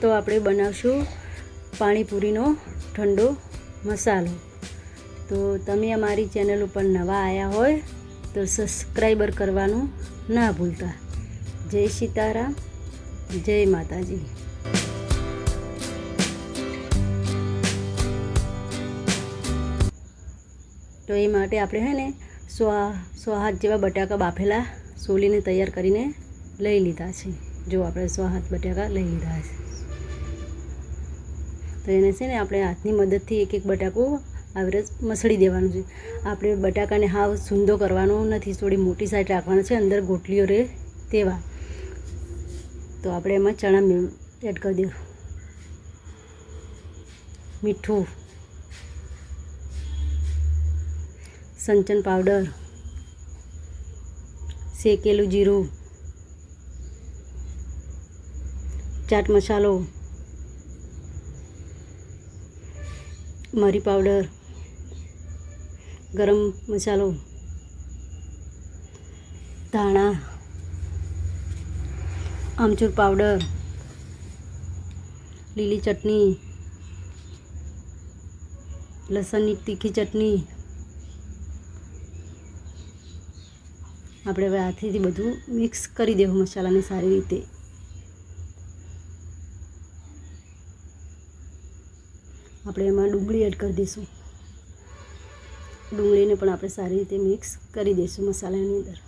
તો આપણે બનાવશું પાણીપુરીનો ઠંડો મસાલો। તો તમે અમારી ચેનલ ઉપર નવા આવ્યા હોય તો સબસ્ક્રાઈબર કરવાનું ના ભૂલતા। જય સીતારામ, જય માતાજી। તો એ માટે આપણે હે ને 100 હાથ જેવા બટાકા બાફેલા સોલીને તૈયાર કરીને લઈ લીધા છે। જો આપણે 100 હાથ બટાકા લઈ લીધા છે। તો એને છે ને આપણે હાથની મદદથી એક એક બટાકું આવી રીતે મસળી દેવાનું છે। આપણે બટાકાને હાવ સૂંદો કરવાનો નથી, થોડી મોટી સાઈડ રાખવાનો છે, અંદર ગોટલીઓ રહે તેવા। તો આપણે એમાં ચણા એડ કરી દઉં, મીઠું, સંચન પાવડર, શેકેલું જીરું, ચાટ મસાલો, મરી પાવડર, ગરમ મસાલો, ધાણા, આમચૂર પાવડર, લીલી ચટણી, લસણની તીખી ચટણી। આપણે હવે હાથેથી બધું મિક્સ કરી દેવું મસાલાને સારી રીતે। આપણે એમાં ડુંગળી એડ કરી દઈશું, ડુંગળીને પણ આપણે સારી રીતે મિક્સ કરી દઈશું મસાલાની અંદર।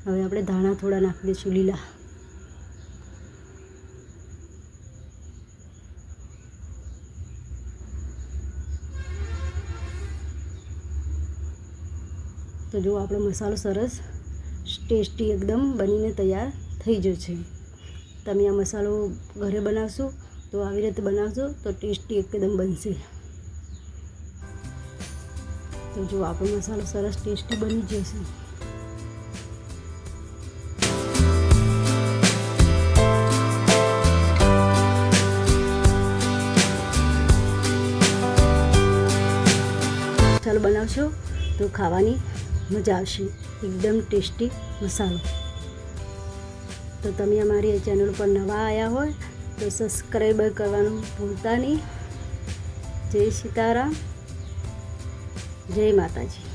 હવે આપણે ધાણા થોડા નાખી દઈશું લીલા, તો જો આપણો મસાલો સરસ ટેસ્ટી એકદમ બનીને તૈયાર થઈ ગયો છે। તમે આ મસાલો ઘરે બનાવશો તો આવી રીતે બનાવશો તો ટેસ્ટી એકદમ બનશે। તો જો આપણો મસાલો સરસ ટેસ્ટી બની જશે। મસાલો બનાવશો તો ખાવાની મજા આવશે, એકદમ ટેસ્ટી મસાલો। તો તમે અમારી ચેનલ પર નવા આવ્યા હોય તો સબસ્ક્રાઈબર કરવાનું ભૂલતા નહીં। જય સીતારામ, જય માતાજી।